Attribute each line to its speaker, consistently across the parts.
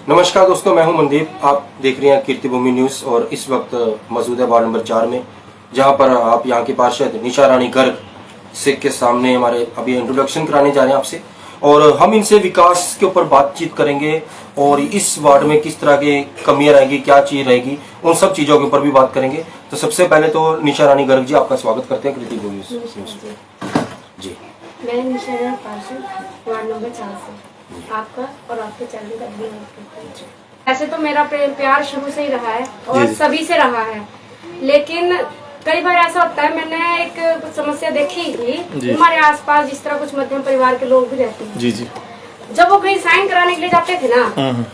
Speaker 1: नमस्कार दोस्तों, मैं हूं मनदीप। आप देख रहे हैं कीर्तिभूमि न्यूज और इस वक्त मौजूद है वार्ड नंबर 4 में, जहां पर आप यहां की पार्षद निशा रानी गर्ग सिख के सामने हमारे अभी इंट्रोडक्शन कराने जा रहे हैं आपसे, और हम इनसे विकास के ऊपर बातचीत करेंगे और इस वार्ड में किस तरह की कमियां रहेगी, क्या चीज रहेगी, उन सब चीजों के ऊपर भी बात करेंगे। तो सबसे पहले तो निशा रानी गर्ग जी, आपका स्वागत करते हैं कीर्तिभूमि न्यूज जी।
Speaker 2: मैं निशा रानी पार्षद वार्ड नंबर 4 से आपका और आपके चैनल का धन्यवाद करती हूँ। ऐसे तो मेरा प्यार शुरू से ही रहा है और सभी से रहा है, लेकिन कई बार ऐसा होता है, मैंने एक कुछ समस्या देखी थी हमारे आसपास, जिस तरह कुछ मध्यम परिवार के लोग भी रहते हैं जी जी। जब वो कहीं साइन कराने के लिए जाते थे ना,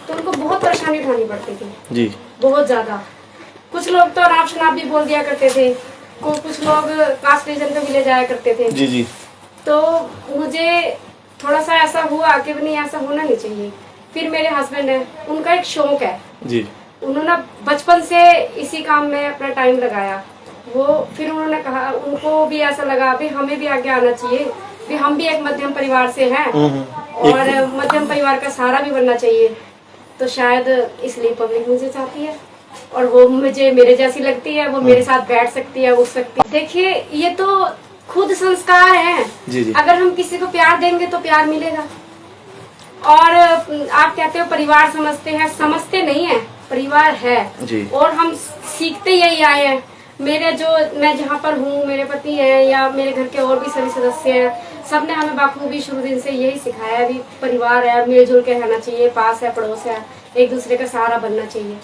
Speaker 2: तो उनको बहुत परेशानी उठानी पड़ती थी जी, बहुत ज्यादा। कुछ लोग तो अनाप शनाप भी बोल दिया करते थे, कुछ लोग कास्ट रीजन पे भी ले जाया करते थे जी जी। तो मुझे थोड़ा सा ऐसा हुआ कि नहीं, ऐसा होना नहीं चाहिए। फिर मेरे हस्बैंड है, उनका एक शौक है जी, उन्होंने बचपन से इसी काम में अपना टाइम लगाया। वो फिर उन्होंने कहा, उनको भी ऐसा लगा भी हमें भी आगे आना चाहिए, भी हम भी एक मध्यम परिवार से हैं और मध्यम परिवार का सहारा भी बनना चाहिए। तो शायद इसलिए पब्लिक मुझे चाहती है और वो मुझे मेरे जैसी लगती है, वो मेरे साथ बैठ सकती है, उठ सकती है। देखिए, ये तो खुद संस्कार है जी जी। अगर हम किसी को प्यार देंगे तो प्यार मिलेगा। और आप कहते हो परिवार समझते हैं, समझते नहीं है, परिवार है जी। और हम सीखते यही आए हैं। मैं जहाँ पर हूँ, मेरे पति हैं या मेरे घर के और भी सभी सदस्य हैं, सबने हमें बाखूबी शुरू दिन से यही सिखाया है, भी परिवार है, मिलजुल के रहना चाहिए, पास है, पड़ोस है, एक दूसरे का सहारा बनना चाहिए।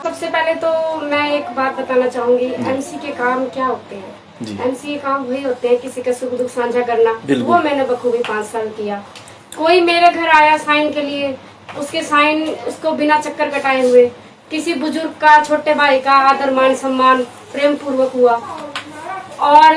Speaker 2: सबसे पहले तो मैं एक बात बताना चाहूंगी, एमसी के काम क्या होते हैं। एमसी के काम वही होते हैं, किसी का सुख दुख साझा करना, वो मैंने बखूबी 5 साल किया। कोई मेरे घर आया साइन के लिए, उसके साइन उसको बिना चक्कर कटाए हुए, किसी बुजुर्ग का, छोटे भाई का आदर मान सम्मान प्रेम पूर्वक हुआ। और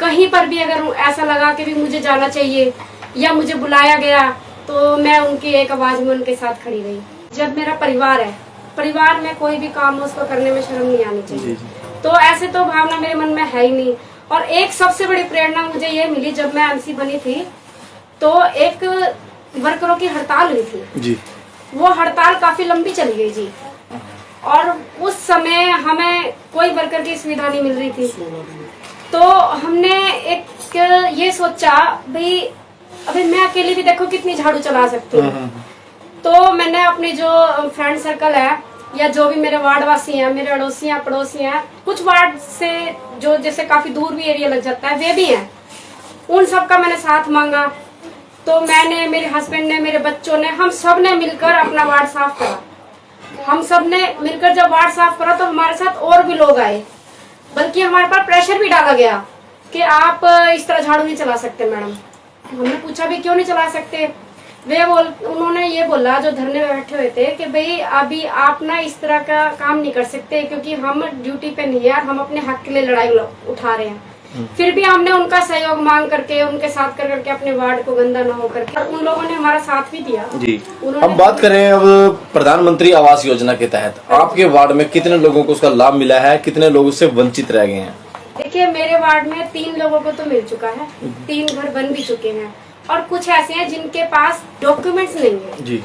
Speaker 2: कहीं पर भी अगर ऐसा लगा कि भी मुझे जाना चाहिए या मुझे बुलाया गया, तो मैं उनकी एक आवाज में उनके साथ खड़ी रही। जब मेरा परिवार है, परिवार में कोई भी काम हो उसको करने में शर्म नहीं आनी चाहिए। तो ऐसे तो भावना मेरे मन में है ही नहीं। और एक सबसे बड़ी प्रेरणा मुझे ये मिली, जब मैं एमसी बनी थी तो एक वर्करों की हड़ताल हुई थी जी। वो हड़ताल काफी लंबी चली गई जी, और उस समय हमें कोई वर्कर की सुविधा नहीं मिल रही थी। तो हमने एक ये सोचा, भाई अभी मैं अकेली भी देखो कितनी झाड़ू चला सकती हूँ। तो मैंने अपनी जो फ्रेंड सर्कल है या जो भी मेरे वार्ड वासी हैं, मेरे अड़ोसी हैं, पड़ोसी हैं, कुछ वार्ड से जो जैसे काफी दूर भी एरिया लग जाता है, वे भी हैं, उन सब का मैंने साथ मांगा। तो मैंने, मेरे हस्बैंड ने, मेरे बच्चों ने, हम सब ने मिलकर अपना वार्ड साफ करा। हम सब ने मिलकर जब वार्ड साफ करा तो हमारे साथ और भी लोग आए, बल्कि हमारे पास प्रेशर भी डाला गया कि आप इस तरह झाड़ू नहीं चला सकते मैडम। हमने पूछा भी क्यों नहीं चला सकते। उन्होंने ये बोला, जो धरने में बैठे हुए थे, कि भाई अभी आप ना इस तरह का काम नहीं कर सकते, क्योंकि हम ड्यूटी पे नहीं है, हम अपने हक के लिए लड़ाई उठा रहे हैं। फिर भी हमने उनका सहयोग मांग करके, उनके साथ करके अपने वार्ड को गंदा न हो करके, उन लोगों ने हमारा साथ भी दिया जी। हम
Speaker 3: बात करें अब प्रधानमंत्री आवास योजना के तहत आपके वार्ड में कितने लोगों को उसका लाभ मिला है, कितने लोग उससे वंचित रह गए हैं?
Speaker 2: देखिए, मेरे वार्ड में 3 लोगों को तो मिल चुका है, 3 घर बन भी चुके हैं, और कुछ ऐसे हैं जिनके पास डॉक्यूमेंट्स नहीं है जी,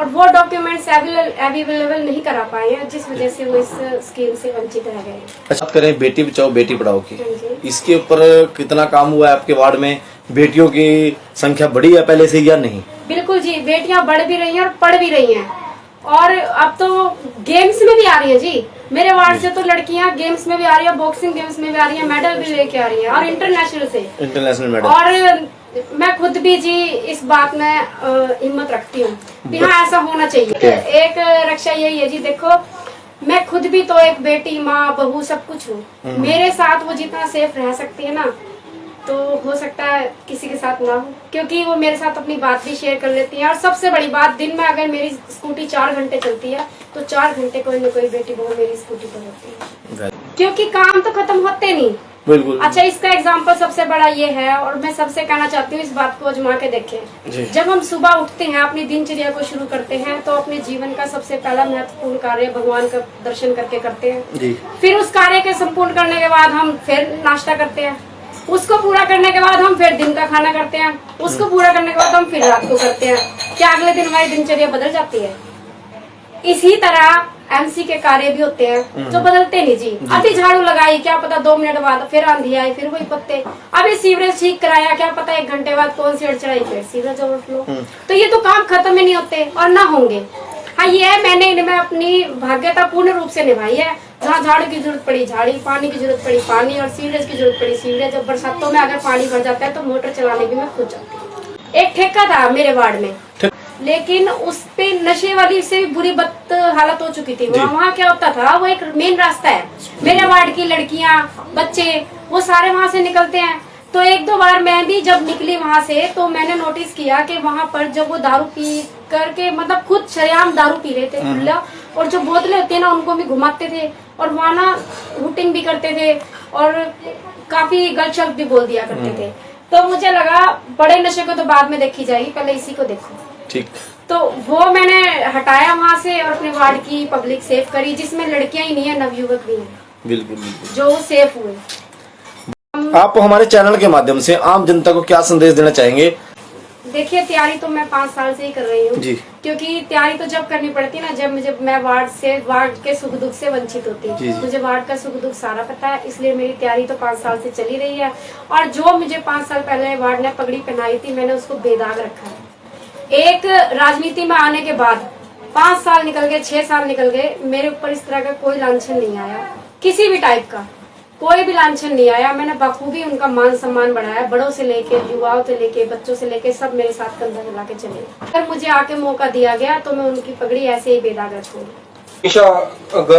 Speaker 2: और वो डॉक्यूमेंट्स अवेलेबल नहीं करा पाए हैं, जिस वजह से वो इस स्कीम से वंचित रह गए।
Speaker 3: अच्छा, बात करें बेटी बचाओ बेटी पढ़ाओ की, इसके ऊपर कितना काम हुआ है आपके वार्ड में? बेटियों की संख्या बढ़ी है पहले से या नहीं?
Speaker 2: बिल्कुल जी, बेटियां बढ़ भी रही हैं और पढ़ भी रही हैं, और अब तो गेम्स में भी आ रही है जी। मेरे वार्ड से तो लड़कियां गेम्स में भी आ रही है, बॉक्सिंग गेम्स में भी आ रही है, मेडल भी लेके आ रही है, और इंटरनेशनल मेडल। और मैं खुद भी जी इस बात में हिम्मत रखती हूँ कि हाँ, ऐसा होना चाहिए। एक रक्षा यही है जी, देखो मैं खुद भी तो एक बेटी, माँ, बहू, सब कुछ हूँ। मेरे साथ वो जितना सेफ रह सकती है ना, तो हो सकता है किसी के साथ ना हो, क्योंकि वो मेरे साथ अपनी बात भी शेयर कर लेती है। और सबसे बड़ी बात, दिन में अगर मेरी स्कूटी 4 घंटे चलती है, तो 4 घंटे कोई न कोई बेटी बहू मेरी स्कूटी पर होती है, क्योंकि काम तो खत्म होते नहीं। बिल्कुल। अच्छा, इसका एग्जाम्पल सबसे बड़ा ये है, और मैं सबसे कहना चाहती हूँ, इस बात को आजमा के देखें। जब हम सुबह उठते हैं, अपनी दिनचर्या को शुरू करते हैं, तो अपने जीवन का सबसे पहला महत्वपूर्ण कार्य भगवान का दर्शन करके करते हैं। फिर उस कार्य के संपूर्ण करने के बाद हम फिर नाश्ता करते हैं, उसको पूरा करने के बाद हम फिर दिन का खाना करते हैं, उसको पूरा करने के बाद हम फिर रात को करते हैं। क्या अगले दिन हमारी दिनचर्या बदल जाती है? इसी तरह एमसी के कार्य भी होते हैं जो बदलते नहीं जी। अभी झाड़ू लगाई, क्या पता 2 मिनट बाद फिर आंधी आई, फिर वही पत्ते। अभी सीवरेज ठीक कराया, क्या पता 1 घंटे बाद कौन सी चढ़ाई, फिर सीवरेज ओवरफ्लो। तो ये तो काम खत्म ही नहीं होते और ना होंगे। हाँ, ये है मैंने इनमें अपनी भाग्यता पूर्ण रूप से निभाई है। जहाँ झाड़ू की जरूरत पड़ी झाड़ी, पानी की जरूरत पड़ी पानी, और सीवरेज की जरूरत पड़ी सीवरेज। और बरसातों में अगर पानी भर जाता है तो मोटर चलाने की मैं खुद जाती हूँ। एक ठेका था मेरे वार्ड में, लेकिन उस पे नशे वाली से भी बुरी बद हालत हो चुकी थी। वहाँ क्या होता था, वो एक मेन रास्ता है, मेरे वार्ड की लड़कियां बच्चे वो सारे वहाँ से निकलते हैं। तो 1-2 बार मैं भी जब निकली वहाँ से तो मैंने नोटिस किया कि वहाँ पर जब वो दारू पी करके, मतलब खुद शरेआम दारू पी रहे थे खुला, और जो बोतलें होती है ना उनको भी घुमाते थे, और वहाँ ना हुटिंग भी करते थे और काफी गलत शब्द भी बोल दिया करते थे। तो मुझे लगा बड़े नशे को तो बाद में देखी जाएगी, पहले इसी को देखो।
Speaker 3: ठीक।
Speaker 2: तो वो मैंने हटाया वहाँ से और अपने वार्ड की पब्लिक सेफ करी, जिसमें लड़कियां ही नहीं है, नवयुवक भी हैं।
Speaker 3: बिल्कुल बिल्कुल।
Speaker 2: जो सेफ हुए।
Speaker 3: आप हमारे चैनल के माध्यम से आम जनता को क्या संदेश देना चाहेंगे?
Speaker 2: देखिए, तैयारी तो मैं 5 साल से ही कर रही हूँ, क्योंकि तैयारी तो जब करनी पड़ती है ना, जब मैं वार्ड के सुख दुख से वंचित होती हूँ। मुझे वार्ड का सुख दुख सारा पता है, इसलिए मेरी तैयारी तो 5 साल से चली रही है। और जो मुझे 5 साल पहले वार्ड ने पगड़ी पहनाई थी, मैंने उसको बेदाग रखा है। एक राजनीति में आने के बाद 5 साल निकल गए, 6 साल निकल गए, मेरे ऊपर इस तरह का कोई लांछन नहीं आया, किसी भी टाइप का कोई भी लांछन नहीं आया। मैंने बखूबी उनका मान सम्मान बढ़ाया, बड़ों से लेके युवाओं से लेके बच्चों से लेके सब मेरे साथ कंधा मिला के चले। अगर मुझे आके मौका दिया गया तो मैं उनकी पगड़ी ऐसे ही बेदाग रखूंगी।
Speaker 1: निशा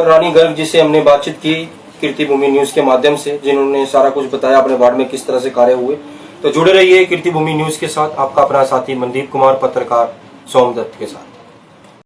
Speaker 1: रानी गर्ग जिसे हमने बातचीत की कीर्तिभूमि न्यूज के माध्यम से, जिन्होंने सारा कुछ बताया अपने वार्ड में किस तरह से कार्य हुए। तो जुड़े रहिए कीर्तिभूमि न्यूज के साथ, आपका अपना साथी मनदीप कुमार, पत्रकार सोमदत्त के साथ।